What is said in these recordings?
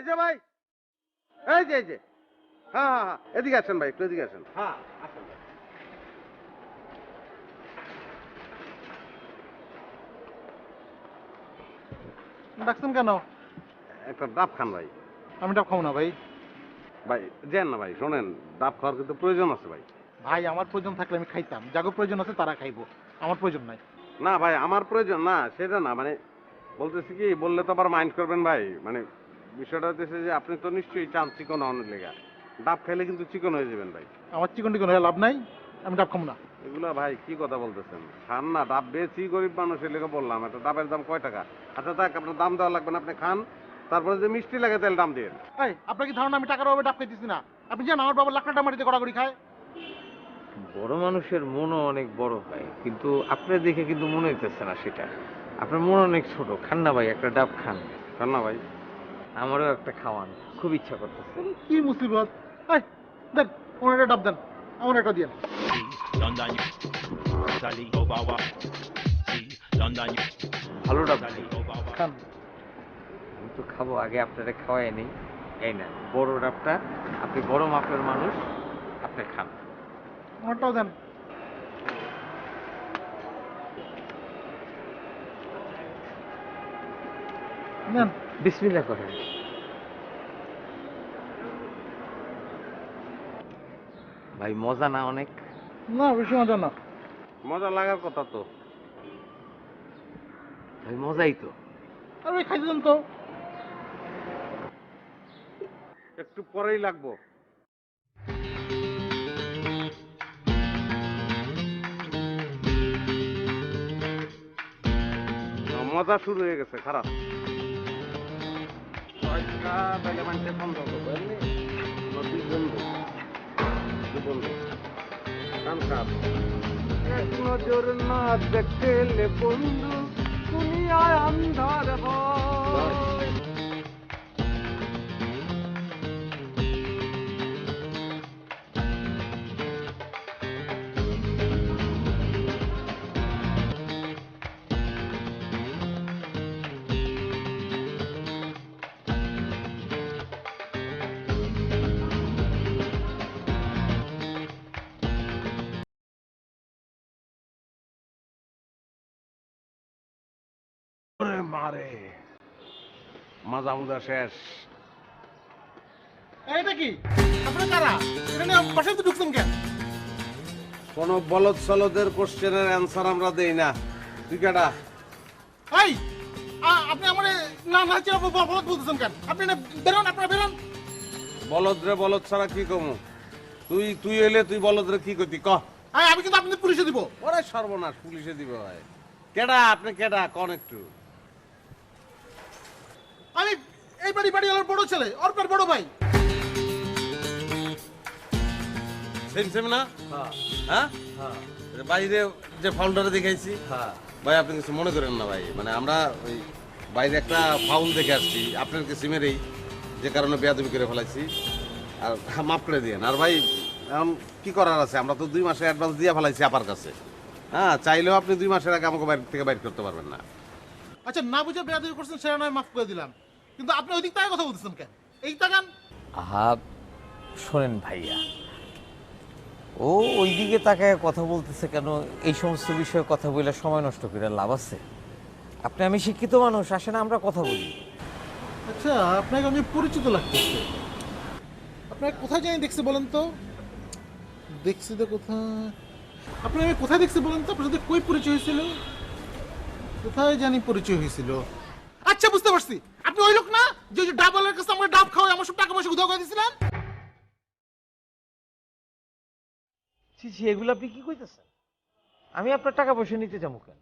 এই যে ভাই, এই যে হ্যাঁ, এদিকে আসেন ভাই, একটু এদিকে আসেন। হ্যাঁ আসেন ভাই। ডাকছেন কেন? একটা ডাব খান ভাই। আমি ডাব খাবো না ভাই। ভাই যেন না ভাই, শোনেন, ডাব খাওয়ার কিন্তু প্রয়োজন আছে ভাই। ভাই আমার প্রয়োজন থাকলে আমি খাইতাম, যাগো প্রয়োজন আছে তারা খাইবো, আমার প্রয়োজন নাই। না ভাই, আমার প্রয়োজন না সেটা না, মানে বলতেছি কি, বললে তো আবার মাইন্ড করবেন ভাই। মানে বিষয়টা হচ্ছে যে আপনি তো নিশ্চয়ই চান চিকন হওয়ার লেগা। ডাব খাইলে কিন্তু চিকন হয়ে যাবেন ভাই। আমার চিকন টিকন হয়ে লাভ নাই, আমি ডাব খাবো না। এগুলা ভাই কি কথা বলতেছেন? খান না, ডাব বেশি গরিব মানুষের লেগে বললাম। একটা ডাবের দাম কয় টাকা? আচ্ছা থাক, আপনার দাম দেওয়া লাগবে না, আপনি খান। তারপরে যে মিষ্টি লাগে তাহলে দাম দিয়ে। এই আপনার কি ধারণা আমি টাকার অভাবে ডাব খাইতেছি না? আপনি জানেন আমার বাবা লাখ টাকা মাটিতে গড়াগড়ি খায়। বড় মানুষের মনও অনেক বড় হয়, কিন্তু আপনার দেখে কিন্তু মনে হইতেছে না সেটা। আপনার মন অনেক ছোট। খান না ভাই, একটা ডাব খান। খান না ভাই। আমারও একটা খাওয়ান, খুব ইচ্ছা করতেছে। কি মুসিবত! এই দেন, ওনার একটা ডাব দেন, আমার একটা দিয়ে। London, Italy, Obawa, London, ভালো ডাব Italy, খাই। Obawa. খান। আমি তো খাবো, আগে আপনারা খাওয়াই নেই। এই না বড় ডাবটা, আপনি বড় মাপের মানুষ, আপনি খান। আমারটাও দেন। নেন। বিসমিল্লাহ করেন। ভাই মজা না অনেক? না বেশি মজা না। মজা লাগার কথা তো। ভাই মজাই তো। আর ভাই খাইতে দেন তো। একটু পরেই লাগবো। মজা শুরু হয়ে গেছে, খারাপ। তাহলে মানুষের বন্ধ করবো, বুঝলি? নদীর বন্ধু, বন্ধু কান খারাপ। এক নজর না দেখলে বন্ধু, দুনিয়ায় আন্ধার হয়। ওরে মারে, মাজা মুজা শেষ। এইটা কি? আপনারা কারা? এটা নিয়ে বাসায় তো ঢুকছেন কেন? কোন বলদ সলদের কোশ্চেনের অ্যান্সার আমরা দেই না। তুই কেডা? এই আপনি আমার না না চিরা বলদ বলতেছেন কেন? আপনি না বেরোন, আপনারা বেরোন। বলদ রে বলদ ছাড়া কি কমু? তুই এলে তুই বলদ রে কি কইতি ক? আমি কিন্তু আপনাদের পুলিশে দিব। ওরে সর্বনাশ, পুলিশে দিবে ভাই। কেডা আপনি, কেডা কোন একটু? আমি এই বাড়িওয়ালার বড় ছেলে, অর্পের বড় ভাই। সেম সেম না? হ্যাঁ হ্যাঁ, হ্যাঁ বাইরে যে ফাউলটারে দেখাইছি, হ্যাঁ। ভাই আপনি কিছু মনে করেন না ভাই। মানে আমরা ওই বাইরে একটা ফাউল দেখে আসছি, আপনার কাছে মেরেই, যে কারণে বেয়াদবি করে ফেলাইছি। আর মাফ করে দিয়েন। আর ভাই এখন কি করার আছে, আমরা তো 2 মাসের অ্যাডভান্স দিয়ে ফেলাইছি আপার কাছে। হ্যাঁ, চাইলেও আপনি 2 মাসের আগে আমাকে বাইরে থেকে বাইর করতে পারবেন না। আচ্ছা, না বুঝে বেয়াদবি করছেন সেটা নয়, মাফ করে দিলাম, কিন্তু আপনি ওই দিক থেকে কথা বলতেছেন কেন? এই তাকান। আহা শোনেন ভাইয়া, ও ওইদিকে তাকায় কথা বলতেছে কেন? এই সমস্ত বিষয়ে কথা বলে সময় নষ্ট করে লাভ আছে? আপনি আমি শিক্ষিত মানুষ, আসেন আমরা কথা বলি। আচ্ছা, আপনাকে আমি পরিচিত লাগতেছে। আপনাকে কোথায় জানি দেখছি বলেন তো? দেখছি তো কোথায়? আপনাকে আমি কোথায় দেখছি বলেন তো? আপনার সাথে কই পরিচয় হয়েছিল? কোথায় জানি পরিচয় হয়েছিল। আচ্ছা বুঝতে পারছি, আপনি ওই লোক না যে ওই যে ডাবলের কাছে আমরা ডাব খাওয়াই আমার সব টাকা পয়সা উধাও করে দিয়েছিলেন? ছি ছি, এগুলো আপনি কি কইতেছেন? আমি আপনার টাকা পয়সা নিতে যাবো কেন?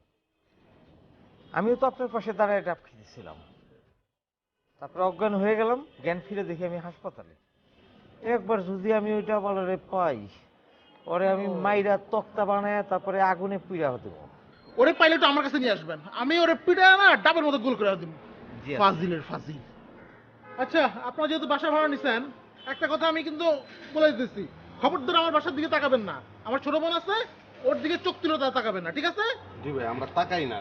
আমিও তো আপনার পাশে দাঁড়ায় ডাব খেতেছিলাম, তারপরে অজ্ঞান হয়ে গেলাম, জ্ঞান ফিরে দেখি আমি হাসপাতালে। একবার যদি আমি ওই ডাবলারে পাই, পরে আমি মাইরা তক্তা বানায় তারপরে আগুনে পুড়া হতে। ওরে পাইলে তো আমার কাছে নিয়ে আসবেন, আমি ওরে পিটায় না ডাবের মতো গোল করে দিব। জি আচ্ছা। ফাজিলের ফাজিল। আচ্ছা, আপনারা যেহেতু বাসা ভাড়া নিছেন, একটা কথা আমি কিন্তু বলে দিতেছি, খবরদার আমার বাসার দিকে তাকাবেন না। আমার ছোট বোন আছে, ওর দিকে চোখ তুলে তাকাবেন না, ঠিক আছে? জি ভাই, আমরা তাকাই না।